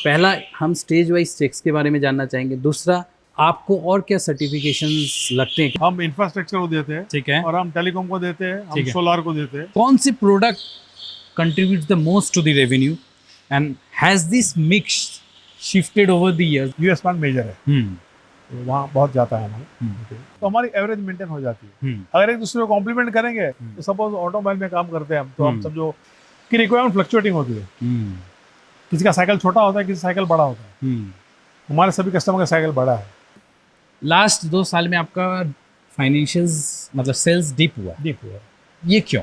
पहला हम stage wise checks के बारे में जानना चाहेंगे, दूसरा आपको और क्या सर्टिफिकेशंस लगते हैं? हम इंफ्रास्ट्रक्चर को देते हैं, ठीक है, और हम टेलीकॉम को देते हैं, ठीक हम है। सोलार को देते हैं। कौन सी product contributes the most to the revenue and has this mix shifted over the years? US plant major है, तो वहाँ बहुत जाता है हमारे, तो हमारी एवरेज मेंटेन हो जाती है। अगर एक दूसरे को कॉम्प्लीमेंट करेंगे, तो सपोज ऑटोमोबाइल में काम करते हैं हम, तो हम समझो कि रिक्वायरमेंट फ्लक्चुएटिंग होती है। किसी का साइकिल छोटा होता है, किसी का साइकिल बड़ा होता है। हमारे सभी कस्टमर का साइकिल बड़ा है। लास्ट 2 साल में आपका फाइनेंशियल्स मतलब सेल्स डिप हुआ, ये क्यों?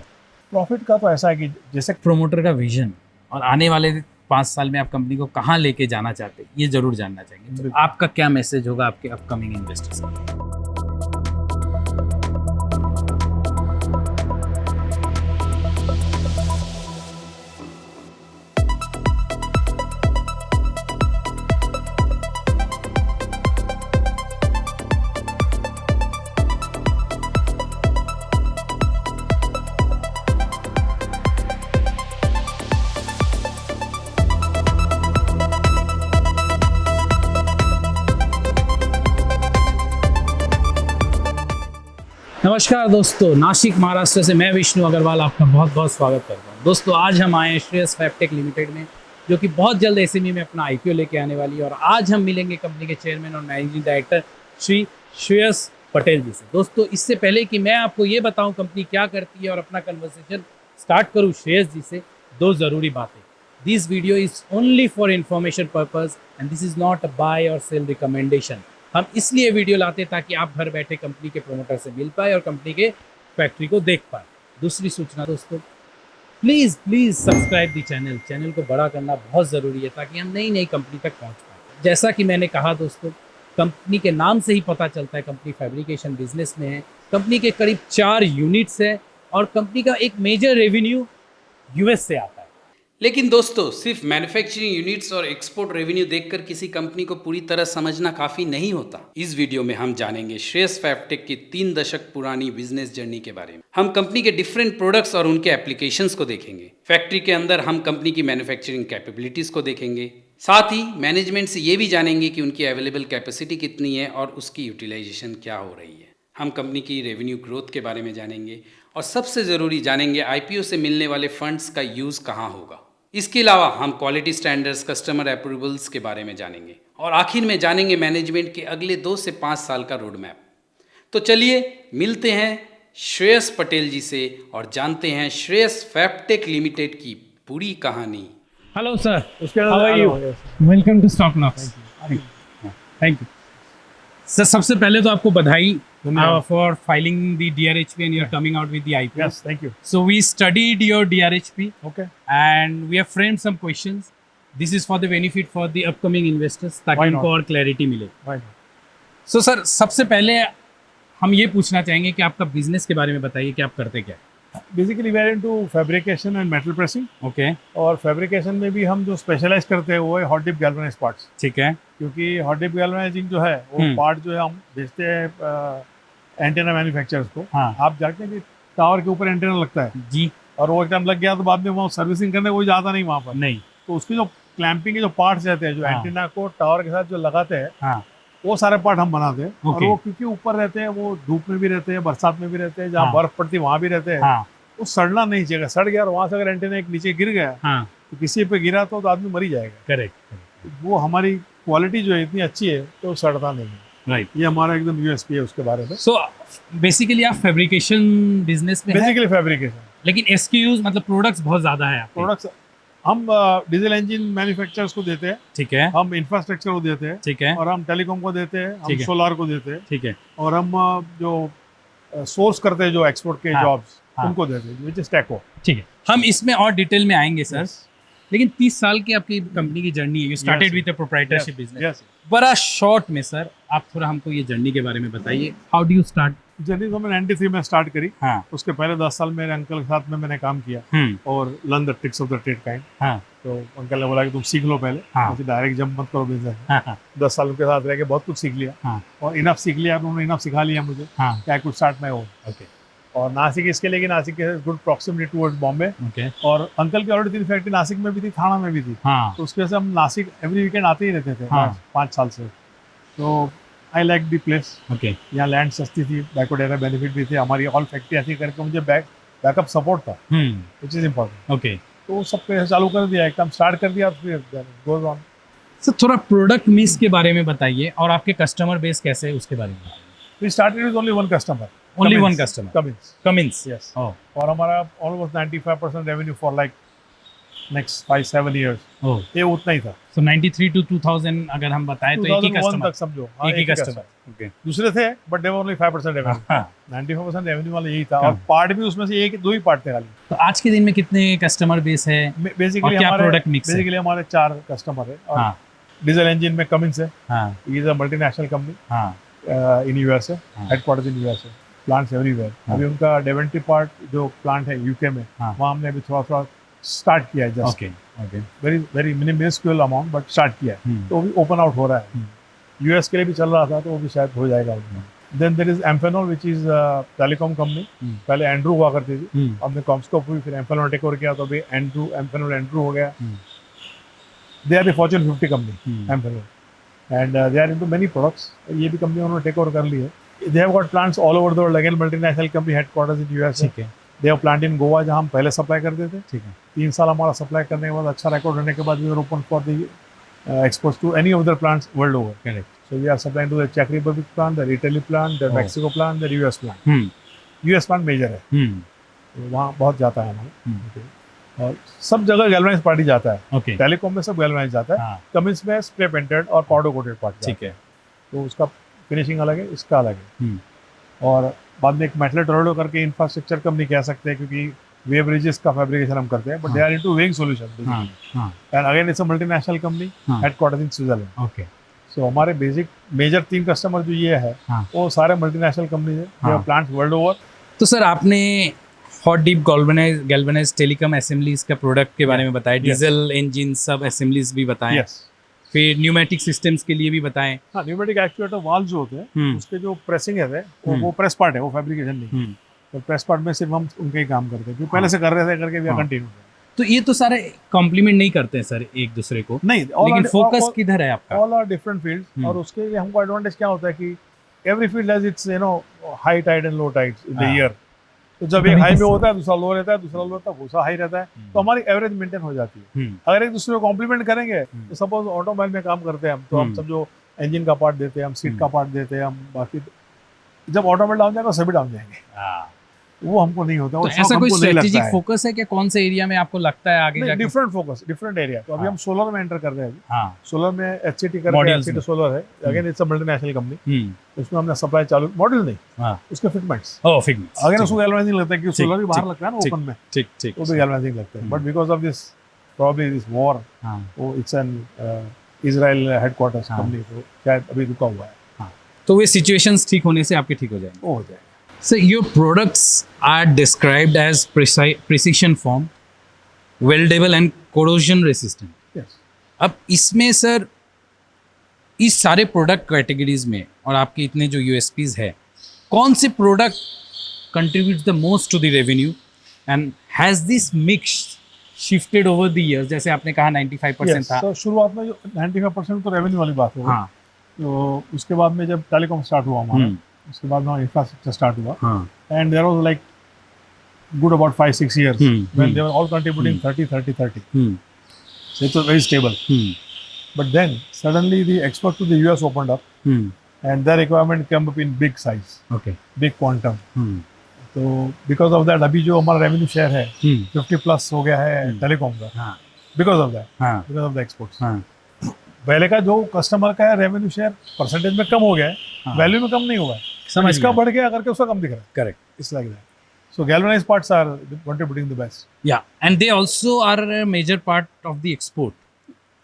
प्रॉफिट का तो ऐसा है कि जैसे प्रोमोटर का विजन और आने वाले 5 साल में आप कंपनी को कहाँ लेके जाना चाहते हैं, ये जरूर जानना चाहेंगे। तो आपका क्या मैसेज होगा आपके अपकमिंग इन्वेस्टर्स को? नमस्कार दोस्तों, नासिक महाराष्ट्र से मैं विष्णु अग्रवाल आपका बहुत बहुत स्वागत करता हूँ। दोस्तों आज हम आए हैं श्रेयस फैबटेक लिमिटेड में, जो कि बहुत जल्द एसएमई में अपना आईपीओ लेके आने वाली है। और आज हम मिलेंगे कंपनी के चेयरमैन और मैनेजिंग डायरेक्टर श्री श्रेयस पटेल जी से। दोस्तों इससे पहले कि मैं आपको ये बताऊँ कंपनी क्या करती है और अपना कन्वर्सेशन स्टार्ट करूँ श्रेयस जी से, 2 ज़रूरी बातें। This video is only for information purpose and this is not a buy or sell recommendation. हम इसलिए वीडियो लाते ताकि आप घर बैठे कंपनी के प्रमोटर से मिल पाए और कंपनी के फैक्ट्री को देख पाए। दूसरी सूचना दोस्तों, प्लीज़ सब्सक्राइब दी चैनल को बड़ा करना बहुत ज़रूरी है ताकि हम नई नई कंपनी तक पहुंच पाए। जैसा कि मैंने कहा दोस्तों, कंपनी के नाम से ही पता चलता है कंपनी फैब्रिकेशन बिजनेस में है। कंपनी के करीब 4 यूनिट्स है और कंपनी का एक मेजर रेवेन्यू यूएस से आता है। लेकिन दोस्तों सिर्फ मैन्युफैक्चरिंग यूनिट्स और एक्सपोर्ट रेवेन्यू देखकर किसी कंपनी को पूरी तरह समझना काफ़ी नहीं होता। इस वीडियो में हम जानेंगे श्रेयस फैबटेक की 3 दशक पुरानी बिजनेस जर्नी के बारे में। हम कंपनी के डिफरेंट प्रोडक्ट्स और उनके एप्लीकेशंस को देखेंगे। फैक्ट्री के अंदर हम कंपनी की मैन्युफैक्चरिंग कैपेबिलिटीज़ को देखेंगे। साथ ही मैनेजमेंट से ये भी जानेंगे कि उनकी अवेलेबल कैपेसिटी कितनी है और उसकी यूटिलाइजेशन क्या हो रही है। हम कंपनी की रेवेन्यू ग्रोथ के बारे में जानेंगे और सबसे ज़रूरी जानेंगे आईपीओ से मिलने वाले फंड्स का यूज़ कहाँ होगा। इसके अलावा हम क्वालिटी स्टैंडर्ड्स, कस्टमर अप्रूवल्स के बारे में जानेंगे और आखिर में जानेंगे मैनेजमेंट के अगले 2 से 5 साल का रोड मैप। तो चलिए मिलते हैं श्रेयस पटेल जी से और जानते हैं श्रेयस फैबटेक लिमिटेड की पूरी कहानी। Hello sir, how are you? Welcome to Stock Knocks. Thank you sir. सबसे पहले तो आपको बधाई for filing the DRHP and you're coming out with the IPO. Yes, thank you. So we studied your DRHP. Okay. And we have framed some questions. This is for the benefit for the upcoming investors ताकि उनको और clarity मिले। Why not? So sir सबसे पहले हम ये पूछना चाहेंगे कि आपका बिजनेस के बारे में बताइए कि आप करते क्या? Basically we are into fabrication and metal pressing. Okay. और फैब्रिकेशन में भी हम जो स्पेशलाइज करते हैं वो है हॉट डिप गैल्वेनाइज्ड पार्ट्स। ठीक है। क्योंकि हॉट डिप गैल्वेनाइजिंग जो है वो पार्ट जो है हम भेजते हैं एंटेना मैन्युफैक्चरर्स को। हाँ। आप जानते हैं कि टावर के ऊपर एंटेना लगता है जी, और वो एक टाइम लग गया तो बाद में वहाँ सर्विसिंग करने कोई जाता नहीं वहाँ पर। नहीं, तो उसकी जो क्लैंपिंग के जो पार्ट्स रहते हैं, जो एंटेना को टावर के साथ जो लगाते हैं, हाँ, वो सारे पार्ट हम बनाते हैं। और Okay. वो क्योंकि ऊपर रहते हैं, वो धूप में भी रहते हैं, बरसात में भी रहते हैं, जहाँ हाँ। बर्फ पड़ती है वहाँ भी रहते हैं। हाँ, वो सड़ना नहीं चाहिए। सड़ गया और वहाँ से अगर एंटेना एक नीचे गिर गया हाँ, तो किसी पे गिरा तो आदमी मर ही जाएगा। करेक्ट। वो हमारी क्वालिटी जो है इतनी अच्छी है तो वो सड़ता नहीं है। राइट। ये हमारा एकदम यूएसपी है उसके बारे में। सो बेसिकली आप फैब्रिकेशन बिजनेस में हैं, बेसिकली फैब्रिकेशन, लेकिन एसक्यूज मतलब प्रोडक्ट्स बहुत ज़्यादा है आपके। प्रोडक्ट्स हम डीजल इंजन मैन्युफैक्चरर्स को देते हैं, ठीक है, हम इंफ्रास्ट्रक्चर को देते हैं, ठीक है, और हम टेलीकॉम को देते हैं, ठीक हम है। सोलार को देते हैं, ठीक है, और हम जो सोर्स करते हैं जो एक्सपोर्ट के हाँ, जॉब्स हाँ। उनको देते हैं, विच इज टेको। ठीक है। हम इसमें और डिटेल में आएंगे सर। Yes. लेकिन 30 साल की आपकी कंपनी की जर्नी है, you started Yes. With a proprietorship business. Yes. बड़ा शॉर्ट में सर आप थोड़ा हमको ये जर्नी के बारे में बताइए, how do you start? Journey तो मैंने 93 में स्टार्ट करी। हाँ, उसके पहले 10 साल मेरे अंकल के साथ में मैंने काम किया और learn the tricks of the trade kind. हाँ, तो अंकल ने बोला कि तुम सीख लो पहले, हाँ। डायरेक्ट जंप मत करो बिजनेस। हाँ, 10 साल उनके साथ रह के बहुत कुछ सीख लिया, हाँ, और इनफ सीख लिया, उन्होंने इनफ सिखा लिया मुझे हाँ, कि I could start my own. Okay. और नासिक इसके लिए कि नासिक के good proximity towards Bombay, okay और अंकल की ऑलरेडी 3 फैक्ट्री नासिक में भी थी, थाना में भी थी, हाँ तो उसकी वजह से हम नासिक एवरी वीकेंड आते ही रहते थे हाँ। 5 साल से। तो I like the place. Okay यहाँ लैंड सस्ती थी, बैकवर्ड एरिया बेनिफिट भी थे, हमारी ऑल फैक्ट्री ऐसी करके मुझे बैकअप सपोर्ट था, विच इज इम्पोर्टेंट। ओके। तो सब पे चालू कर दिया, एकदम स्टार्ट कर दिया, फिर गोज ऑन। सर थोड़ा प्रोडक्ट मिक्स के बारे में बताइए और आपके कस्टमर बेस कैसे है उसके बारे में। We started with only one customer, only one customer Cummins. Cummins. Yes, oh और हमारा almost 95% revenue for like next 5-7 years, oh ये उतना ही था। सो 93 to 2000 अगर हम बताएं तो एक ही 2001 कस्टमर, तक समझो, हाँ, एक ही कस्टमर। ओके दूसरे थे but they were only 5% revenue. हाँ 95% रेवेन्यू वाला यही था, हाँ। और पार्ट भी उसमें से एक दो ही पार्ट थे खाली। तो आज के दिन में कितने कस्टमर बेस है और बेसिकली क्या हमारे प्रोडक्ट मिक्स है। बेसिकली हमारे 4 कस्टमर है, और हाँ डीजल इंजन में कमिंस है, हाँ इज अ मल्टीनेशनल कंपनी हाँ इन यूएसए, हाँ। Headquarters in USA, plants everywhere. हाँ। अभी उनका डेवेंटी पार्ट जो प्लांट है यूके में, हाँ। वहाँ हमने अभी थोड़ा स्टार्ट किया है, just okay okay very very minuscule amount, but start किया है, तो वो भी ओपन आउट हो रहा है। यूएस के लिए भी चल रहा था, तो वो भी शायद हो जाएगा। Then there is Amphenol which is telecom company, पहले एंड्रू हुआ करती थी, हमने कॉम्स्कोप हुई, फिर एम्फेनॉल टेक ओवर किया, तो अभी एम्फेनॉल एंड्रू हो गया। They are the Fortune 50 company Amphenol, and they are into many products. ये भी कंपनी उन्होंने टेक ओवर कर ली है। They have got plants all over the world, again multinational company, headquarters in US. ठीक है they have plant in Goa, जहाँ हम पहले सप्लाई करते थे। ठीक है 3 साल हमारा सप्लाई करने के बाद अच्छा रिकॉर्ड रहने के बाद we are open for the export to any of the plants world over. Correct So we are supplying to the Czech Republic plant, the Italy plant, the Mexico plant, the US plant. US plant major है, तो वहाँ बहुत जाता है हमारा। और सब जगह गैल्वेनाइज पार्टी जाता है, ओके टेलीकॉम में सब गैल्वेनाइज जाता है, हाँ कमिंस में स्प्रे पेंटेड और पाउडर कोटेड पार्ट। ठीक है तो उसका फिनिशिंग अलग है, इसका अलग है। और बाद में एक मेटल टोरडो करके इंफ्रास्ट्रक्चर कंपनी कह सकते हैं, क्योंकि वेव ब्रिजेस का फैब्रिकेशन हम करते हैं, but they are into weighing solution, हाँ हाँ and again it's a multinational company, headquarters in Switzerland. Okay so हमारे बेसिक मेजर 3 कस्टमर जो ये है, हाँ। वो सारे मल्टीनेशनल कंपनी है, हाँ। Plants world over. तो सर आपने hot deep galvanise telecom assemblies का प्रोडक्ट के बारे में बताया, डीजल इंजन सब असेंबलीज भी बताएं, यस, फिर न्यूमेटिक सिस्टम्स के लिए भी बताएं। हाँ, न्यूमेटिक एक्चुएटर वाल्व जो होते हैं, उसके जो प्रेसिंग है वो प्रेस पार्ट है, वो फैब्रिकेशन नहीं। तो प्रेस पार्ट में सिर्फ हम उनके ही काम करते हैं, जो पहले से कर रहे थे, करके भी कंटिन्यू। तो ये तो सारे कॉम्प्लीमेंट नहीं करते हैं सर एक दूसरे को, नहीं, लेकिन फोकस किधर है आपका? ऑल आर डिफरेंट फील्ड्स, और उसके लिए हमको एडवांटेज क्या होता है कि every field has its high tide and low tides in the year. तो जब एक हाई में होता है, दूसरा लो रहता है, दूसरा लो रहता है, दूसरा हाई रहता है, तो हमारी एवरेज मेंटेन हो जाती है। अगर एक दूसरे को कॉम्प्लीमेंट करेंगे, तो सपोज ऑटोमोबाइल में काम करते हैं हम, तो हम समझो इंजन का पार्ट देते हैं, हम सीट का पार्ट देते हैं, हम बाकी जब ऑटोमोबाइल डाउन जाएगा सभी डाउन जाएंगे, वो हमको नहीं होता। तो ऐसा कोई स्ट्रेटेजिक फोकस है कि कौन से एरिया में आपको लगता है आगे जाके? Different focus, different area. तो अभी हम सोलर में एंटर कर रहे हैं। हाँ सोलर में एचसीटी करके, एचसीटी सोलर है, again it's a multinational company, उसमें हमने सप्लाई चालू, मॉडल नहीं, हाँ उसके फिटमेंट्स। ओह फिटमेंट्स, अगेन उसको गैल्वेनाइजिंग लगता है, कि सोलर भी बाहर लगता है ना ओपन में, ठीक ठीक, वो भी गैल्वेनाइजिंग लगता है। But because of this probably this war, वो it's an Israel headquarters company, तो शायद अभी रुका हुआ है। तो वे सिचुएशंस ठीक होने से आपके ठीक हो जाएंगे? वो हो जाएगा। So your products are described as precision form, weldable and corrosion resistant. Yes. अब इसमें सर इस सारे प्रोडक्ट कैटेगरीज में और आपके इतने जो यूएसपीज है, कौन से product contribute the most to the revenue and has this mix shifted over the years? जैसे आपने कहा 95% था, तो शुरुआत में जो 95% तो रेवेन्यू वाली बात हो, हाँ तो उसके बाद में जब टेलीकॉम स्टार्ट हुआ हमारा, उसके बाद में इंफ्रास्ट्रक्चर स्टार्ट हुआ, and there was like good about 5-6 years when they were all contributing 30. So it was very stable. But then suddenly the export to the US opened up, and their requirement came up in big size, okay, big quantum. तो because of that अभी जो हमारा revenue share है 50+ हो गया है telecom का, because of that, because of the exports. पहले का जो कस्टमर का है रेवेन्यू शेयर परसेंटेज में कम हो गया है, वैल्यू में कम नहीं हुआ है, समझ इसका बढ़ गया करके उसका कम दिख रहा है। Correct, it's like that. So galvanised parts are contributing the best. Yeah, and they also are a major part of the export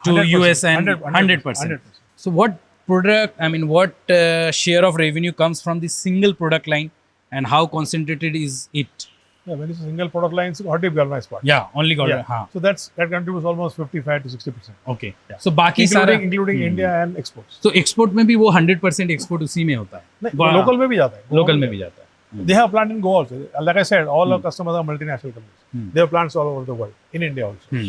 to 100%, US and 100%. So what product, I mean, what share of revenue comes from the single product line, and how concentrated is it? Yeah, when it's a single product line, it's hot dip galvanized part. Yeah, only got Yeah. हाँ. So that contributes almost 55 to 60%. Okay. So बाकी सारा including India and exports. तो export में भी वो 100% export उसी में होता है, नहीं, लोकल में भी जाता है, लोकल में भी जाता है। They have plant in Goa also. Like I said, all our customers are multinational companies. They have plants all over the world, in India also.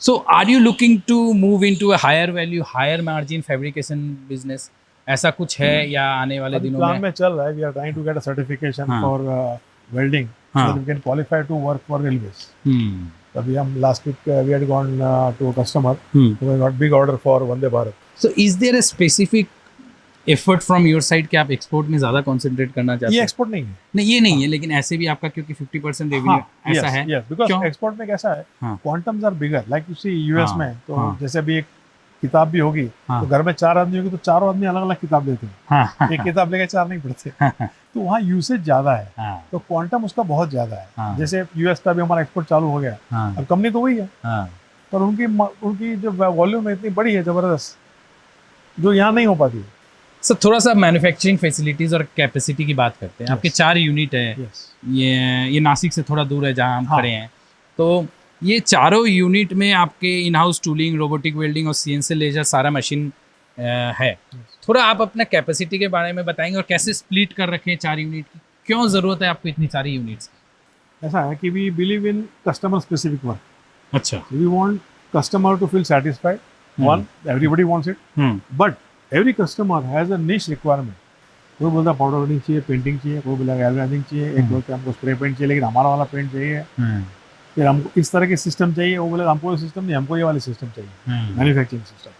So are you looking to move into a higher value, higher margin fabrication business? ऐसा कुछ है या आने वाले अभी दिनों plan में? में चल रहा है. We are trying to get a certification for welding so हाँ. that we can qualify to work for railways. Hmm. अभी हम last week we had gone to a customer who had got big order for Vande Bharat. So is there a specific effort from your side कि आप export में ज़्यादा concentrate करना चाहते ये हैं? एक्सपोर्ट नहीं है. नहीं ये नहीं है, लेकिन ऐसे भी आपका क्योंकि 50% रेवेन्यू ऐसा है. Yes, because क्यों? एक्सपोर्ट में कैसा है, हाँ. Quantums are bigger. Like you see US हाँ, में तो हाँ. जैसे अभी एक किताब भी होगी हाँ. तो घर में 4 आदमी होगी तो चारों आदमी अलग अलग किताब लेते हैं. हाँ. एक किताब लेके 4 नहीं पढ़ते. तो वहाँ यूसेज ज्यादा है. हाँ. तो क्वांटम उसका बहुत ज्यादा है. हाँ. जैसे यूएस का भी हमारा एक्सपोर्ट चालू हो गया. हाँ. अब कंपनी तो वही है हाँ. पर उनकी जो वॉल्यूम है इतनी बड़ी है जबरदस्त जो यहाँ नहीं हो पाती है. सर थोड़ा सा मैन्युफैक्चरिंग फैसिलिटीज और कैपेसिटी की बात करते हैं. आपके 4 यूनिट है. Yes. ये नासिक से थोड़ा दूर है जहाँ हम हाँ. खड़े हैं. तो ये चारों यूनिट में आपके in house tooling, robotic welding और सीएनसी लेजर सारा मशीन है. थोड़ा आप अपना कैपेसिटी के बारे में बताएंगे और कैसे स्प्लिट कर रखे हैं 4 यूनिट की, क्यों ज़रूरत है आपको इतनी सारी यूनिट्स? ऐसा है कि we believe in customer specific work. अच्छा. We want customer to feel satisfied. One, everybody wants it. But every customer has a niche requirement. कोई बोलता है पाउडर कोटिंग चाहिए, पेंटिंग चाहिए, कोई बोला गैल्वेनाइजिंग चाहिए, एक बोलता है हमको स्प्रे पेंट चाहिए लेकिन हमारा वाला पेंट चाहिए, फिर हमको इस तरह के सिस्टम चाहिए, वो बोले हमको ये सिस्टम नहीं, हमको ये वाले सिस्टम चाहिए, मैन्युफैक्चरिंग सिस्टम.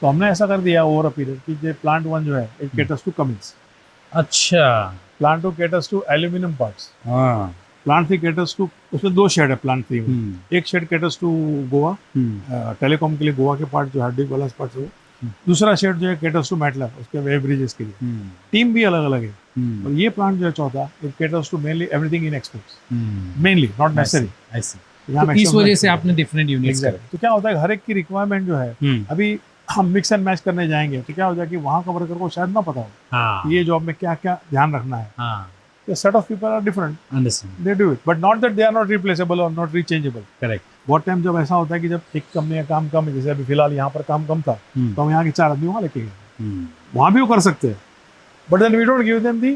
तो हमने ऐसा कर दिया ओवर अ पीरियड कि जो प्लांट 1 जो है इट केटर्स टू Cummins. अच्छा. Plant 2 caters to aluminium parts. हाँ. प्लांट 3 केटर्स टू, उसमें 2 शेड है प्लांट 3 में. एक shed caters to Goa, telecom के लिए गोवा के पार्ट जो हार्डवेयर वाला पार्ट है. दूसरा शेड जो है केटर्स टू मेटलर, उसके वेब ब्रिजेस के लिए. टीम भी अलग अलग है. और ये प्लांट जो है चौथा it caters to mainly everything in exports, mainly not necessary. तो इस वजह से आपने डिफरेंट यूनिट्स करे. तो क्या होता है हर एक की रिक्वायरमेंट जो है, अभी हम मिक्स एंड मैच करने जाएंगे तो क्या हो जाए कि वहाँ का वर्कर को शायद ना पता हो हाँ. ये जॉब में क्या क्या ध्यान रखना है. हाँ. The set of people are different. Understand. They do it, but not that they are not replaceable or not rechangeable. Correct. बहुत टाइम जब ऐसा होता है कि जब एक कंपनी का काम कम है, जैसे अभी फिलहाल यहाँ पर काम कम था तो हम यहाँ के 4 आदमी वहाँ लेके गए. वहाँ भी वो कर सकते हैं, but then we don't give them the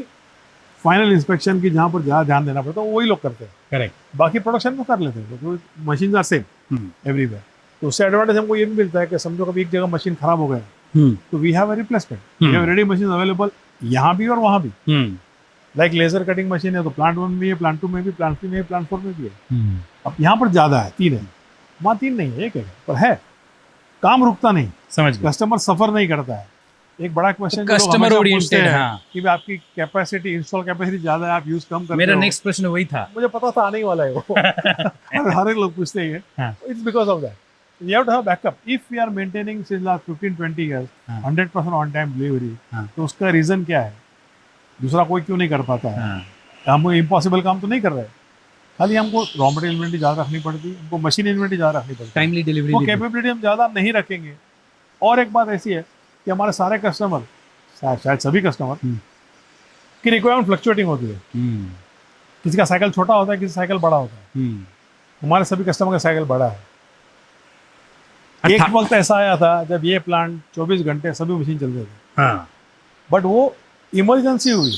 final inspection की जहाँ पर ज़्यादा ध्यान देना पड़ता है वही लोग करते हैं. करेक्ट. बाकी प्रोडक्शन में कर लेते हैं क्योंकि मशीन आर सेम एवरीवेयर. तो उससे एडवांटेज हमको ये भी मिलता है कि समझो कभी एक जगह मशीन खराब हो गया तो we have a replacement. We have ready machine available यहाँ भी और वहाँ भी. लाइक लेजर कटिंग मशीन है तो प्लांट 1 में भी है, प्लांट 2 में भी, प्लांट 3 में भी, प्लांट 4 में भी है. अब यहाँ पर ज़्यादा है, 3 है, वहाँ 3 नहीं है, 1 है, पर है काम रुकता नहीं. समझ गए. कस्टमर सफर नहीं करता है. एक बड़ा क्वेश्चन कस्टमर ओरिएंटेड है कि आपकी कैपेसिटी, इंस्टॉल कैपेसिटी ज़्यादा है, आप यूज कम करते हो. मेरा नेक्स्ट प्रश्न वही था. मुझे पता था आने ही वाला है वो. हर एक लोग पूछते हैं. It's because of that. You have to have backup. If we are maintaining since last 15-20 years 100% on time delivery, तो उसका रीजन क्या है? दूसरा कोई क्यों नहीं कर पाता है? हम इम्पॉसिबल काम तो नहीं कर रहे, खाली हमको रॉ मटेरियल इन्वेंटरी ज़्यादा रखनी पड़ती है, हमको मशीन इन्वेंटरी ज़्यादा रखनी पड़ती है, टाइमली डिलीवरी, वो कैपेबिलिटी हम ज़्यादा नहीं रखेंगे. और एक बात ऐसी है कि हमारे सारे कस्टमर, शायद सभी कस्टमर की रिक्वायरमेंट फ्लक्चुएटिंग होती है. किसी का साइकिल छोटा होता है, किसी साइकिल बड़ा होता है. हमारे सभी कस्टमर का साइकिल बड़ा है. एक वक्त ऐसा आया था जब ये प्लांट 24 घंटे सभी मशीन चल रहे थे, बट वो इमरजेंसी हुई,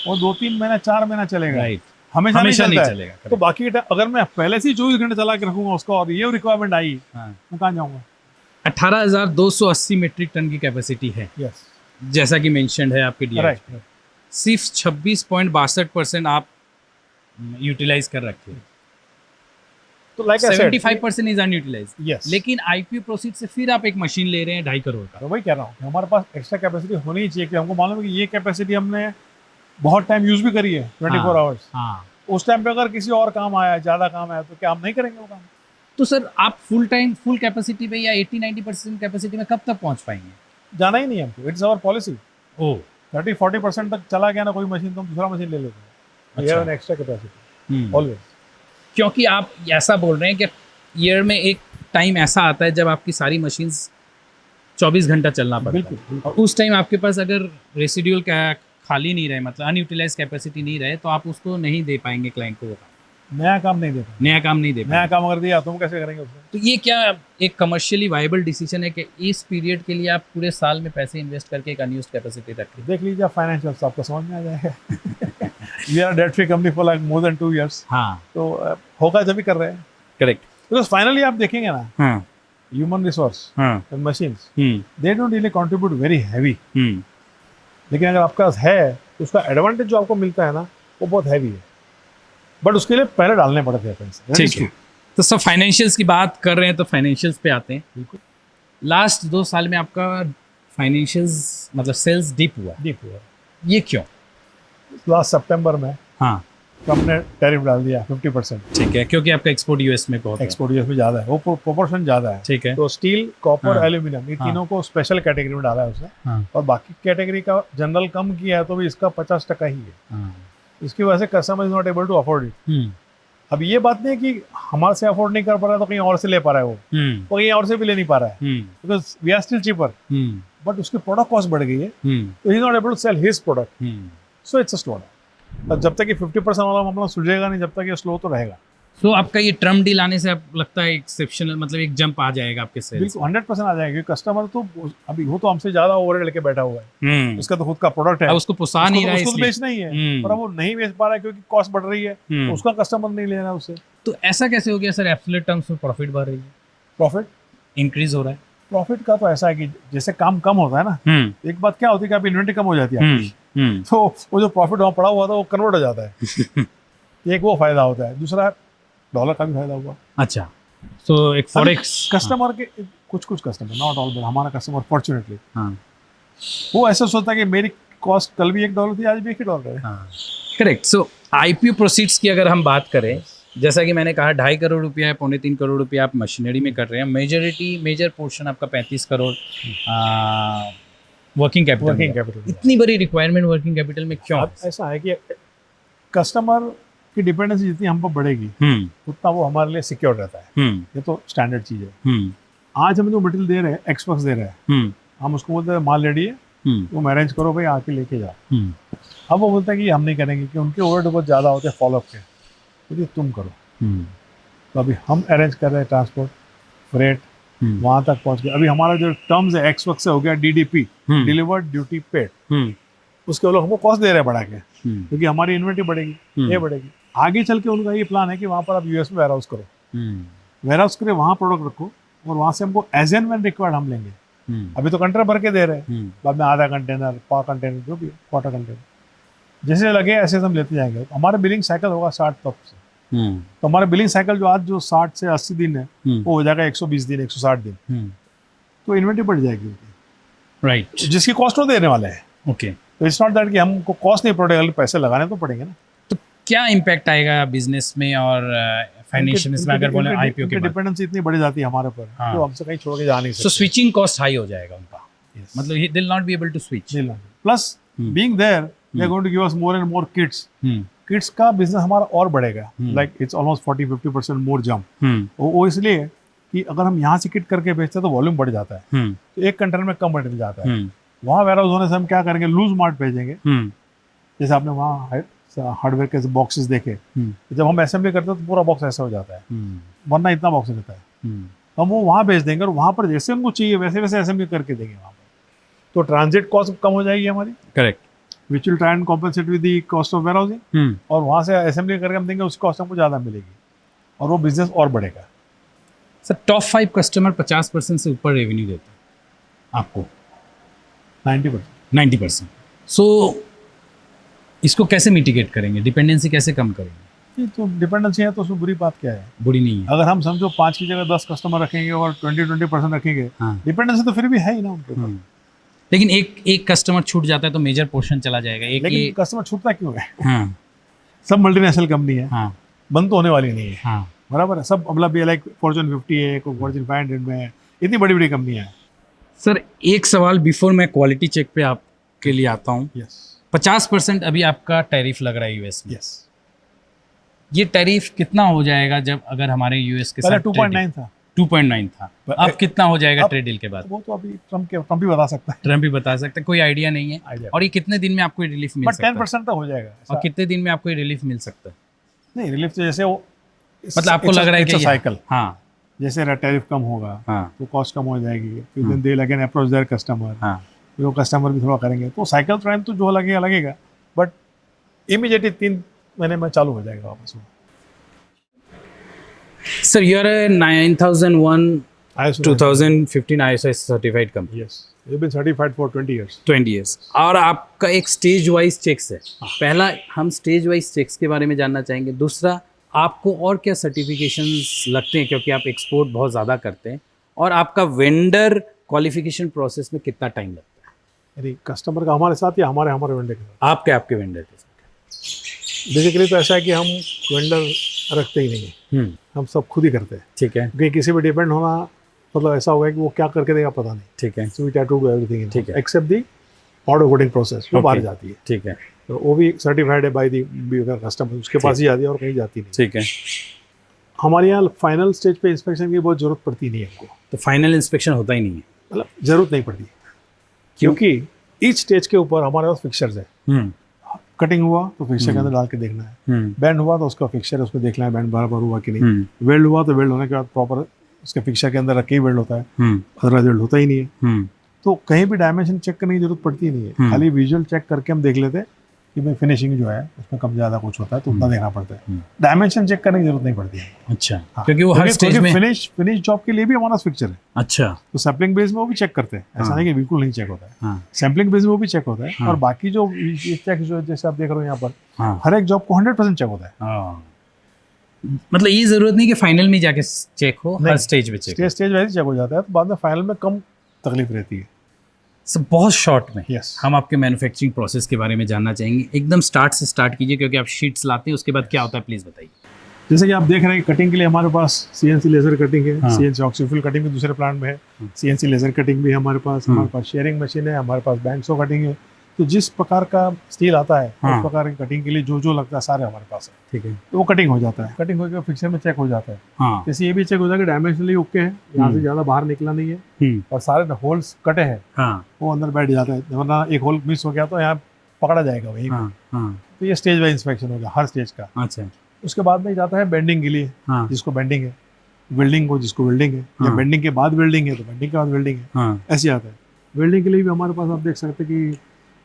वो 2-3 महीना 4 महीना चलेगा, हमेशा नहीं चलेगा. तो बाकी अगर मैं पहले से ही 24 घंटे चला के रखूंगा उसका और ये रिक्वायरमेंट आई, मैं कहाँ जाऊंगा. 18,280 मीट्रिक टन की कैपेसिटी है. यस, जैसा कि मेंशन्ड है आपके डीआई. सिर्फ 26.62% आप यूटिलाइज कर रखे हैं. तो लाइक 75% इज अनयूटिलाइज्ड. यस, लेकिन आईपीओ प्रोसीड से फिर आप एक मशीन ले रहे हैं 2.5 करोड़ का. तो वही कह रहा हूँ हमारे पास एक्स्ट्रा कैपेसिटी होनी ही चाहिए कि हमको मालूम है कि ये कैपेसिटी हमने बहुत टाइम यूज भी करी है 24 आवर्स. उस टाइम पे अगर किसी और काम आया, ज़्यादा काम आया, तो क्या हम नहीं करेंगे वो काम? तो सर आप फुल कैपेसिटी पे या 80-90% कैपेसिटी में कब तक पहुंच पाएंगे? जाना ही नहीं हमको. It's our policy. ओह, 30-40% तक चला गया ना कोई मशीन तो हम दूसरा मशीन ले लेते हैं. We have an extra capacity always. क्योंकि आप ऐसा बोल रहे हैं कि ईयर में एक टाइम ऐसा आता है जब आपकी सारी मशीन्स 24 घंटा चलना पड़ता है, और उस टाइम आपके पास अगर रेसिड्यूल खाली नहीं रहे, मतलब अनयूटिलाइज कैपेसिटी नहीं रहे, तो आप उसको नहीं दे पाएंगे क्लाइंट को वो काम. नया काम नहीं देता, नया काम नहीं दे पाए। नया काम अगर दिया तो हम कैसे करेंगे उसमें? तो ये क्या एक कमर्शियली वायबल डिसीजन है कि इस पीरियड के लिए आप पूरे साल में पैसे इन्वेस्ट करके एक अनयूज्ड कैपेसिटी रख रहे हैं? देख लीजिए फाइनेंशियल आपको समझ में आ जाएगा। We are debt free company for like more than 2 years, हाँ तो होगा जब भी कर रहे हैं। करेक्ट। बिकॉज फाइनली आप देखेंगे ना, हाँ ह्यूमन रिसोर्स हाँ and machines they don't really contribute very heavy, hmm लेकिन अगर आपके पास है तो उसका एडवांटेज जो आपको मिलता है ना वो बहुत हैवी है, बट उसके लिए पहले डालने पड़ते हैं पैसे। That is ठीक है। true. तो सब फाइनेंशियल्स की बात कर रहे हैं तो फाइनेंशियल्स पे आते हैं। बिल्कुल लास्ट 2 साल में आपका फाइनेंशियल्स मतलब सेल्स डिप हुआ, डीप हुआ। ये क्यों? लास्ट सितंबर में हाँ ट्रम्प ने टैरिफ डाल दिया 50%। ठीक है, क्योंकि आपका एक्सपोर्ट यूएस में बहुत है। एक्सपोर्ट यूएस में ज़्यादा है, वो प्रोपोर्शन ज़्यादा है। ठीक है। तो स्टील, कॉपर, हाँ। एल्यूमिनियम ये हाँ। तीनों को स्पेशल कैटेगरी में डाला है उसने, हाँ और बाकी कैटेगरी का जनरल कम किया है तो भी इसका 50% ही है। हाँ इसकी वजह से customer is not able to afford it. अब ये बात नहीं है कि हमारे से अफोर्ड नहीं कर पा रहा है तो कहीं और से ले पा रहा है, वो कहीं और से भी ले नहीं पा रहा है, because we are still cheaper, but उसकी प्रोडक्ट कॉस्ट बढ़ गई है, तो he is not able to sell his product, so it's a slowdown. और जब तक ये 50% वाला मामला सुलझेगा नहीं, जब तक ये स्लो तो रहेगा। तो आपका ये ट्रम्प डील आने से आप लगता है एक्सेप्शनल मतलब एक जंप आ जाएगा आपके सेल्स? बिल्कुल 100% आ जाएगा, क्योंकि कस्टमर तो अभी वो तो हमसे ज्यादा ओवरहेड लेके बैठा हुआ है, उसका तो खुद का प्रोडक्ट है, अब उसको पोसा नहीं रहा है उसको तो इसलिए। बेचना ही है, पर अब वो नहीं बेच पा रहा है क्योंकि कॉस्ट बढ़ रही है, तो उसका कस्टमर नहीं ले रहा है उससे। तो ऐसा कैसे हो गया सर, एब्सोल्यूट टर्म्स में प्रॉफिट बढ़ रही है, प्रॉफिट इंक्रीज हो रहा है? प्रॉफिट का तो ऐसा है कि जैसे काम कम होता है ना, एक बात क्या होती है कि आप इन्वेंटरी कम हो जाती है आपकी, तो वो जो प्रॉफिट वहाँ पड़ा हुआ था वो कन्वर्ट हो जाता है। एक वो फायदा होता है, दूसरा डॉलर का भी फायदा हुआ। अच्छा, तो एक फॉरेक्स कस्टमर के कुछ कस्टमर, नॉट ऑल, बट हमारा कस्टमर फॉर्चुनेटली हाँ वो ऐसा सोचता है कि मेरी कॉस्ट कल भी $1 थी, आज भी $1 है। हाँ करेक्ट। सो आईपीओ प्रोसीड्स की अगर हम बात करें, जैसा कि मैंने कहा 2.5 करोड़ रुपया है, 2.25 करोड़ रुपया आप मशीनरी में कर रहे हैं, मेजर पोर्शन आपका 35 करोड़ वर्किंग कैपिटल। इतनी बड़ी रिक्वायरमेंट वर्किंग कैपिटल में क्यों? अब ऐसा है कि कस्टमर की डिपेंडेंसी जितनी हम पर बढ़ेगी उतना वो हमारे लिए सिक्योर रहता है, ये तो स्टैंडर्ड चीज़ है। आज हम जो मटेरियल दे रहे हैं, एक्सपर्ट्स दे रहे हैं, हम उसको बोलते हैं माल रेडी है, तुम अरेंज करो भाई, आके लेके जाओ। अब वो बोलते हैं कि हम नहीं करेंगे कि उनके ओवरहेड बहुत ज़्यादा होते हैं फॉलोअप के, तो तुम करो। तो अभी हम अरेंज कर रहे हैं ट्रांसपोर्ट, फ्रेट, वहाँ तक पहुँच गए। अभी हमारा जो टर्म्स है एक्स वक्त से हो गया DDP, डिलीवर्ड ड्यूटी पेड, उसके वो लोग हमको कॉस्ट दे रहे हैं बढ़ा के, क्योंकि हमारी इन्वेंटरी बढ़ेगी, ये बढ़ेगी। आगे चल के उनका ये प्लान है कि वहाँ पर आप यूएस में वेयरहाउस करो, वेयरहाउस करे, वहाँ प्रोडक्ट रखो, और वहाँ से हमको एज एंड व्हेन रिक्वायर्ड हम लेंगे। अभी तो कंटेनर भर के दे रहे हैं, बाद में आधा कंटेनर, पा कंटेनर, जो भी क्वार्टर कंटेनर, जैसे लगे ऐसे हम लेते जाएंगे। तो हमारा बिलिंग साइकिल होगा 60 तक से, तो हमारा बिलिंग साइकिल जो आज जो 60 से 80 दिन है, वो हो जाएगा 120 दिन, 160 दिन, तो इन्वेंटरी बढ़ जाएगी उनकी, राइट, जिसकी कॉस्ट वो देने वाले हैं। ओके, तो इट्स नॉट दैट कि हमको कॉस्ट नहीं पड़ेगा, पैसे लगाने तो पड़ेंगे ना। तो क्या इम्पैक्ट आएगा बिजनेस में और फाइनेंशियल में अगर बोले आईपीओ के बाद? डिपेंडेंसी इतनी बढ़ जाती है हमारे पर, हाँ। तो हमसे कहीं छोड़ के जा नहीं सकते। सो स्विचिंग कॉस्ट हाई हो जाएगा उनका, Yes. मतलब they will not be able to switch. Plus being there they are going to give us more and more kits. Kits का बिजनेस हमारा और बढ़ेगा, like it's almost 40-50% more jump. वो इसलिए कि अगर हम यहाँ से किट करके बेचते हैं तो वॉल्यूम बढ़ जाता है, तो एक कंटेनर में कम मटेरियल जाता है। वहाँ वेयरहाउस होने से हम क्या करेंगे, लूज मार्ट भेजेंगे। जैसे आपने वहाँ हार्डवेयर के बॉक्सेस देखे, जब हम असेंबली करते हैं तो पूरा बॉक्स ऐसा हो जाता है, वरना इतना बॉक्स रहता है। हम वो वहाँ भेज देंगे और वहाँ पर जैसे उनको चाहिए वैसे वैसे असेंबली करके देंगे वहाँ पर, तो ट्रांजिट कॉस्ट कम हो जाएगी हमारी, correct, which will try and compensate with the cost of warehousing, और वहाँ से असेंबली करके हम देंगे, उसकी कॉस्ट हमको ज़्यादा मिलेगी और वो बिजनेस और बढ़ेगा। सर टॉप 5 कस्टमर 50% से ऊपर रेवेन्यू देते हैं आपको, 90%। सो इसको कैसे मिटिगेट करेंगे, डिपेंडेंसी कैसे कम करेंगे? तो डिपेंडेंसी है तो उसमें बुरी बात क्या है? बुरी नहीं है। अगर हम समझो 5 की जगह 10 कस्टमर रखेंगे और 20% रखेंगे, डिपेंडेंसी तो फिर भी है ही ना उनके ऊपर। लेकिन एक कस्टमर छूट जाता है तो मेजर पोर्शन चला जाएगा। लेकिन कस्टमर छूटता क्यों है? सब मल्टीनेशनल कंपनी है, बंद तो होने वाली नहीं है, बराबर है। सब मतलब भी लाइक फॉर्च्यून 50 है, कोई फॉर्च्यून 500 में है, इतनी बड़ी बड़ी कंपनियां हैं। सर एक सवाल बिफोर मैं क्वालिटी चेक पे आपके लिए आता हूँ। 50% अभी आपका टैरिफ लग रहा है यूएस में। ये टैरिफ कितना हो जाएगा जब अगर हमारे यूएस के साथ 2.9 था, 2.9 था, अब कितना हो जाएगा ट्रेड डील के बाद? वो तो अभी ट्रम्प भी बता सकता है। ट्रम्प भी बता सकता है, कोई आइडिया नहीं है। और ये कितने दिन में आपको रिलीफ मिल सकता है? 10% तो हो जाएगा। और कितने दिन में आपको रिलीफ मिल सकता है? नहीं, रिलीफ तो जैसे वो मतलब आपको लग रहा है कि साइकिल, हाँ जैसे टैरिफ कम होगा हाँ तो कॉस्ट कम हो जाएगी, फिर then they again approach their customer, हाँ फिर वो कस्टमर भी थोड़ा करेंगे, तो साइकिल टाइम तो जो लगेगा लगेगा, बट इमीडिएटली 3 महीने में चालू हो जाएगा वापस। Sir you are 9001 ISO 2015 ISO certified company, Yes, you've been certified for 20 years. 20 years, और आपका एक स्टेज वाइज चेक्स है। पहला हम स्टेज वाइज चेक्स के बारे में जानना चाहेंगे, दूसरा आपको और क्या सर्टिफिकेशंस लगते हैं क्योंकि आप एक्सपोर्ट बहुत ज़्यादा करते हैं, और आपका वेंडर क्वालिफिकेशन प्रोसेस में कितना टाइम लगता है? यानी कस्टमर का हमारे साथ या हमारे वेंडर के साथ? आपके वेंडर के साथ। बेसिकली तो ऐसा है कि हम वेंडर रखते ही नहीं है, हम सब खुद ही करते हैं, ठीक है क्योंकि किसी पे डिपेंड होना मतलब ऐसा होगा कि वो क्या करके देगा पता नहीं। ठीक है so we try to do everything ठीक है। Except the order coding process, वो Okay. बाहर जाती है, ठीक है तो वो भी सर्टिफाइड है बाय दी कस्टमर, उसके पास ही जाती है और कहीं जाती नहीं। ठीक है। हमारे यहाँ फाइनल स्टेज पे इंस्पेक्शन की बहुत जरूरत पड़ती नहीं है हमको, तो फाइनल इंस्पेक्शन होता ही नहीं है? मतलब जरूरत नहीं पड़ती, क्योंकि ईच स्टेज के ऊपर हमारे पास फिक्सर्स है। कटिंग हुआ तो फिक्सर के अंदर डाल के देखना है, बैंड हुआ तो उसका फिक्सर है उसको देखना है बैंड बराबर हुआ कि नहीं, वेल्ड हुआ तो वेल्ड होने के बाद प्रॉपर उसके फिक्सर के अंदर रख के ही वेल्ड होता है, अदरवाइज वेल्ड होता ही नहीं है। तो कहीं भी डायमेंशन चेक करने की जरूरत पड़ती नहीं है, खाली विजुअल चेक करके हम देख लेते हैं कि भाई फिनिशिंग जो है उसमें कम ज्यादा कुछ होता है तो उतना देखना पड़ता है, डायमेंशन चेक करने की जरूरत नहीं पड़ती है। अच्छा हाँ, क्योंकि वो हर स्टेज में फिनिश जॉब के लिए भी हमारा फिक्सर है। अच्छा तो सैम्पलिंग बेस में वो भी चेक करते हैं, ऐसा नहीं कि बिल्कुल नहीं चेक होता है, हाँ सैम्पलिंग बेस में वो भी चेक होता है, हाँ। और बाकी जो चेक जो जैसे आप देख रहे हो यहाँ पर हाँ हर एक जॉब को 100% चेक होता है। हाँ। मतलब ये जरूरत नहीं कि फाइनल में जाके चेक हो, हर नहीं। स्टेज पे चेक स्टेज वैसे चेक हो जाता है, तो बाद में फाइनल में कम तकलीफ रहती है। सब बहुत शॉर्ट में यस, हम आपके मैन्युफैक्चरिंग प्रोसेस के बारे में जानना चाहेंगे, एकदम स्टार्ट से स्टार्ट कीजिए क्योंकि आप शीट्स लाते हैं, उसके बाद क्या होता है प्लीज बताइए। जैसे कि आप देख रहे हैं कटिंग के लिए हमारे पास CNC लेजर कटिंग है, हाँ। CNC ऑक्सीफिल कटिंग भी दूसरे प्लांट में है, CNC लेजर कटिंग भी है हमारे पास शेयरिंग मशीन है, हमारे पास बैंक्सो कटिंग है। तो जिस प्रकार का स्टील आता है हाँ। उस प्रकार की कटिंग के लिए जो जो लगता है सारे हमारे पास है, ठीक है। तो वो कटिंग हो जाता है, कटिंग होकर फिक्सर में चेक हो जाता है। हाँ जैसे ये भी चेक हो जाएगा डायमेंशनली ओके है, यहाँ से ज़्यादा बाहर निकला नहीं है, और सारे होल्स कटे हैं हाँ वो अंदर बैठ जाता है, वरना एक होल मिस हो गया तो यहाँ पकड़ा जाएगा वहीं पे। हाँ तो ये स्टेज वाइज इंस्पेक्शन हो गया हर स्टेज का। अच्छा उसके बाद में जाता है बेंडिंग के लिए, हाँ जिसको बेंडिंग है, वेल्डिंग को जिसको वेल्डिंग है, या हाँ। बेंडिंग के बाद वेल्डिंग है तो बेंडिंग के बाद वेल्डिंग है, हाँ ऐसे आता है। वेल्डिंग के लिए भी हमारे पास आप देख सकते हैं कि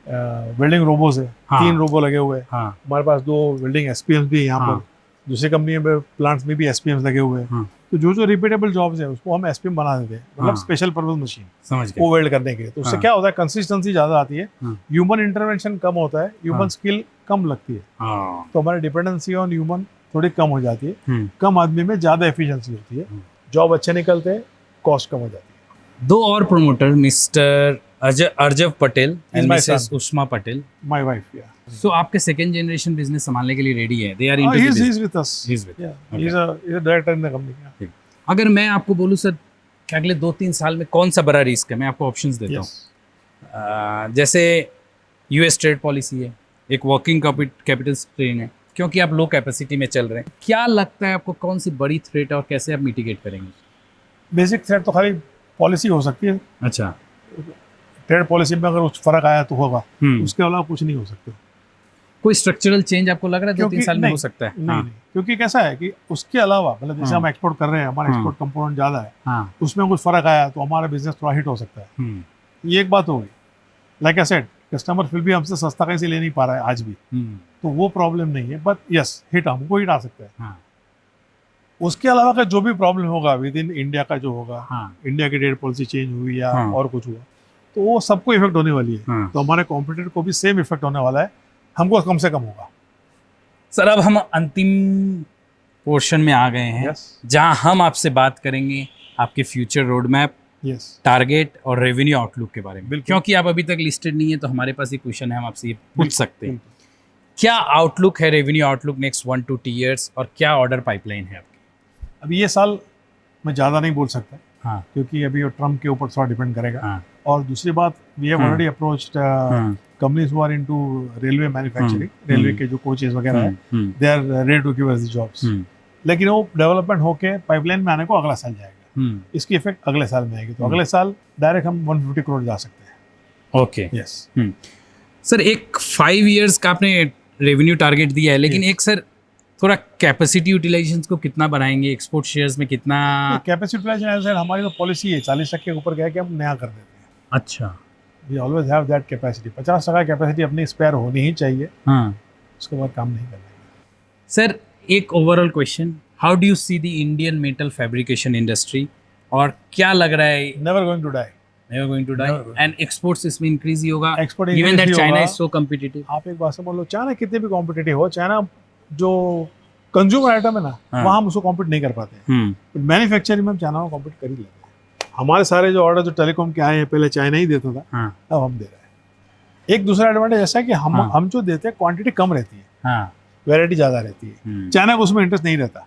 वेल्डिंग रोबोस है, हाँ। 3 रोबो लगे हुए हैं, हाँ हमारे पास 2 वेल्डिंग SPMs भी है यहाँ हाँ। पर, दूसरी कंपनी में प्लांट्स में भी SPMs लगे हुए हैं। हाँ। तो जो रिपीटेबल जॉब्स है उसको हम SPM बना देते हैं, मतलब हाँ। स्पेशल पर्पज मशीन समझ गए। वो वेल्ड करने के लिए। तो उससे हाँ। क्या होता है, कंसिस्टेंसी ज़्यादा आती है, हाँ। ह्यूमन इंटरवेंशन कम होता है, ह्यूमन हाँ। स्किल कम लगती है, हाँ तो हमारी डिपेंडेंसी ऑन ह्यूमन थोड़ी कम हो जाती है, कम आदमी में ज़्यादा एफिशिएंसी होती है, जॉब अच्छे निकलते हैं, कॉस्ट कम हो जाती है। 2 और promoter mister Arjav Patel and my Mrs son. Ushma Patel, my wife, या सो आपके सेकंड जनरेशन बिजनेस संभालने के लिए रेडी है? They are into he this. is with us. He is with- Yeah, Okay. he's a director in the company. Yeah. अगर मैं आपको बोलूँ सर कि अगले 2-3 साल में कौन सा बड़ा रिस्क है, मैं आपको ऑप्शंस देता Yes. हूँ। जैसे US ट्रेड पॉलिसी है, एक वर्किंग कैपिटल स्ट्रेन है, क्योंकि आप लो कैपेसिटी में चल रहे हैं, क्या लगता है आपको कौन सी बड़ी थ्रेट है और कैसे आप मिटिगेट करेंगे? बेसिक थ्रेट तो खाली पॉलिसी हो सकती है, अच्छा ट्रेड पॉलिसी में अगर कुछ फर्क आया तो होगा, उसके अलावा कुछ नहीं हो सकता। कोई स्ट्रक्चरल चेंज आपको लग रहा है 2-3 क्योंकि साल में नहीं, हो सकता है? नहीं, हाँ नहीं, क्योंकि कैसा है कि उसके अलावा मतलब जैसे हाँ। हम एक्सपोर्ट कर रहे हैं, हमारा हाँ। एक्सपोर्ट कंपोनेंट ज़्यादा है, हाँ उसमें कुछ फर्क आया तो हमारा बिजनेस थोड़ा हिट हो सकता है। ये एक बात हो गई। लाइक आई सेड, कस्टमर फिर भी हमसे सस्ता कैसे ले नहीं पा रहा है आज भी, तो वो प्रॉब्लम नहीं है, बट यस हिट हमको हिट आ सकता है। हाँ उसके अलावा का जो भी प्रॉब्लम होगा विद इन इंडिया का जो होगा, हाँ इंडिया की ट्रेड पॉलिसी चेंज हुई या हाँ। और कुछ हुआ, तो वो सबको इफेक्ट होने वाली है। हाँ। तो हमारे कॉम्पिटिटर को भी सेम इफेक्ट होने वाला है, हमको कम से कम होगा। सर अब हम अंतिम पोर्शन में आ गए हैं, यस जहां हम आपसे बात करेंगे आपके future road map, yes target और रेवेन्यू आउटलुक के बारे में। बिल्कुल। क्योंकि आप अभी तक लिस्टेड नहीं है तो हमारे पास ये क्वेश्चन है, हम आपसे ये पूछ सकते हैं, क्या आउटलुक है, revenue outlook next 1 to 2 years, और क्या ऑर्डर पाइपलाइन है आपकी? अभी ये साल मैं ज़्यादा नहीं बोल सकता, हाँ क्योंकि अभी वो ट्रम्प के ऊपर थोड़ा डिपेंड करेगा। हाँ और दूसरी बात, वी हैव हाँ। Already approached companies who are into railway manufacturing, railway के जो कोचेस वगैरह है, they are ready to give us the jobs. लेकिन वो डेवलपमेंट होके पाइपलाइन में आने को अगला साल जाएगा, इसकी इफेक्ट अगले साल में आएगी, तो अगले साल डायरेक्ट हम 150 करोड़ जा सकते हैं। ओके यस सर, एक 5 years का आपने रेवेन्यू टारगेट दिया है, लेकिन Yes. एक सर थोड़ा कैपेसिटी यूटिलाइजेशन को कितना बढ़ाएंगे, एक्सपोर्ट शेयर्स में कितना? कैपेसिटी यूटिलाइजेशन हमारी तो पॉलिसी है 40% के ऊपर गया कि हम नया कर देते हैं। अच्छा, we always have that capacity. 50% capacity अपनी स्पेयर होनी ही चाहिए, हाँ उसके बाद काम नहीं करना। सर, एक overall question, how do you see the Indian metal fabrication industry, और क्या लग रहा है? Never going to die, never going to die, Never going and exports इसमें इंक्रीज ही होगा, एक्सपोर्ट गिवन दैट चाइना होगा। Is so competitive. आप एक बात से बोल लो, चाइना कितने भी कॉम्पिटिटिव हो, चाइना जो कंज्यूमर आइटम है ना, हाँ। वहाँ हम उसको कॉम्पीट नहीं कर पाते। मैन्युफैक्चरिंग में हम चाइना को कॉम्पीट कर ही लेते हैं। हमारे सारे जो ऑर्डर जो टेलीकॉम के आए हैं, पहले चाइना ही देता था, हाँ अब हम दे रहे हैं। एक दूसरा एडवांटेज ऐसा है कि हाँ। हम जो देते हैं क्वांटिटी कम रहती है, हाँ वैरायटी ज़्यादा रहती है। चाइना को उसमें इंटरेस्ट नहीं रहता,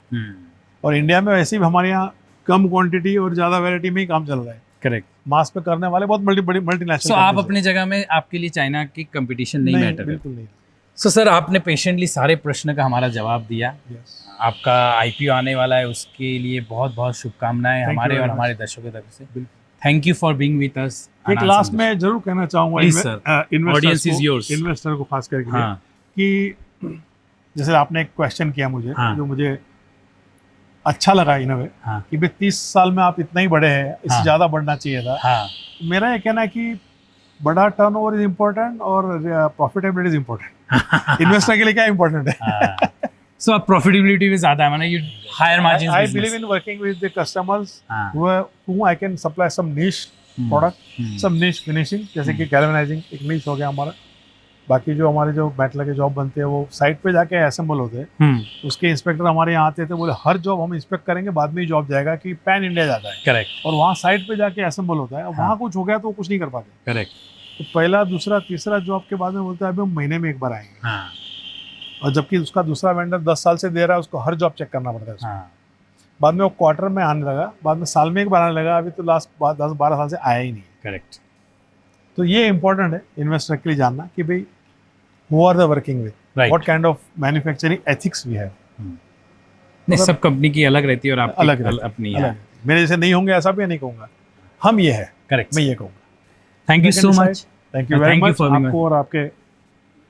और इंडिया में वैसे भी हमारे यहाँ कम क्वांटिटी और ज़्यादा वैरायटी में ही काम चल रहा है। करेक्ट। मास पे करने वाले बहुत मल्टीनेशनल। सो आप अपनी जगह में, आपके लिए चाइना की कंपटीशन नहीं मैटर करती? बिल्कुल नहीं। सो सर, आपने पेशेंटली सारे प्रश्न का हमारा जवाब दिया। Yes. आपका आईपीओ आने वाला है, उसके लिए बहुत बहुत शुभकामनाएं Thank you हमारे very और much. हमारे दर्शकों की तरफ से। बिल्कुल। Thank you for being with us. एक लास्ट में जरूर कहना चाहूंगा Please, sir. Audience is yours. Investor को खास करके हाँ कि जैसे आपने एक क्वेश्चन किया मुझे, हाँ। जो मुझे अच्छा लगा इन वे, हाँ कि भाई 30 साल में आप इतना ही बड़े हैं, इससे हाँ। ज़्यादा बढ़ना चाहिए था। हाँ मेरा ये कहना है कि बड़ा टर्नओवर इज इम्पोर्टेंट और प्रॉफिटेबिलिटी इज इम्पोर्टेंट। इन्वेस्टर के लिए क्या इम्पोर्टेंट है? सो आप प्रॉफिटेबिलिटी में ज्यादा है, माने you hire margin. I believe in working with the customers हाँ। whom I can supply some niche product, some niche finishing, जैसे कि galvanizing एक niche हो गया हमारा। बाकी जो हमारे जो मेटल के जॉब बनते हैं वो साइट पे जाके असेंबल होते हैं। उसके इंस्पेक्टर हमारे यहाँ आते थे, बोले हर जॉब हम इंस्पेक्ट करेंगे, बाद में ही जॉब जाएगा कि पैन इंडिया जाता है। करेक्ट और वहाँ साइट पे जाके असेंबल होता है, वहाँ कुछ हो गया तो वो कुछ नहीं कर पाते। करेक्ट। तो पहला दूसरा तीसरा जॉब के बाद में बोलते हैं अभी हम महीने में एक बार आएंगे, हाँ और जबकि उसका दूसरा वेंडर 10 साल से दे रहा है, उसको हर जॉब चेक करना पड़ता है उसको। हाँ बाद में वो क्वार्टर में आने लगा, बाद में साल में एक बार आने लगा, अभी तो लास्ट 10-12 साल से आया ही नहीं। करेक्ट। तो ये इंपॉर्टेंट है इन्वेस्टर के लिए जानना कि भाई who are they working with, Right. what kind of manufacturing ethics we have। नहीं, सब कंपनी की अलग रहती है और आपकी अलग रहती है, अपनी अलग है। है। मेरे जैसे नहीं होंगे ऐसा भी नहीं कहूँगा, हम ये है, करेक्ट। मैं ये कहूँगा। Thank you so much. Thank you very Thank you much for being आपको और आपके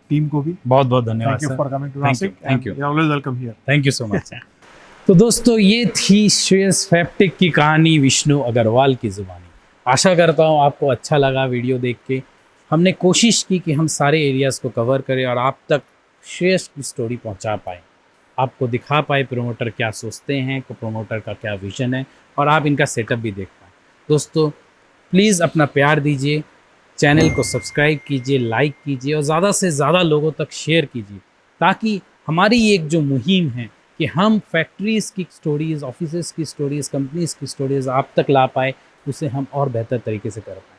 टीम को भी। बहुत बहुत धन्यवाद thank you sir. For coming to Thank you, Nashik. thank you. You always welcome here. Thank you so much. तो दोस्तों, ये थी श्रेयस फैब्टेक की कहानी विष्णु अग्रवाल की जुबानी। आशा करता हूँ आपको अच्छा लगा वीडियो देख के। हमने कोशिश की कि हम सारे एरियाज़ को कवर करें और आप तक श्रेयस की स्टोरी पहुँचा पाएँ, आपको दिखा पाए प्रोमोटर क्या सोचते हैं, प्रोमोटर का क्या विजन है, और आप इनका सेटअप भी देख पाएँ। दोस्तों, प्लीज़ अपना प्यार दीजिए, चैनल को सब्सक्राइब कीजिए, लाइक कीजिए और ज़्यादा से ज़्यादा लोगों तक शेयर कीजिए, ताकि हमारी एक जो मुहिम है कि हम फैक्ट्रीज़ की स्टोरीज़, ऑफिसेज़ की स्टोरीज़, कंपनीज़ की स्टोरीज़ आप तक ला पाए, उसे हम और बेहतर तरीके से कर पाएँ।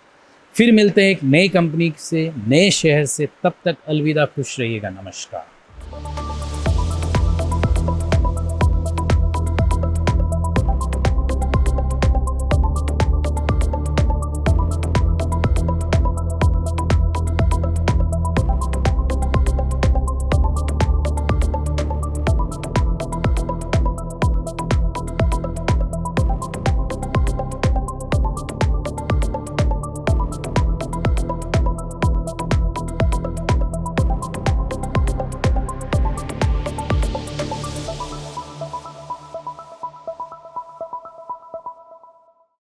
फिर मिलते हैं एक नई कंपनी से, नए शहर से। तब तक अलविदा, खुश रहिएगा, नमस्कार।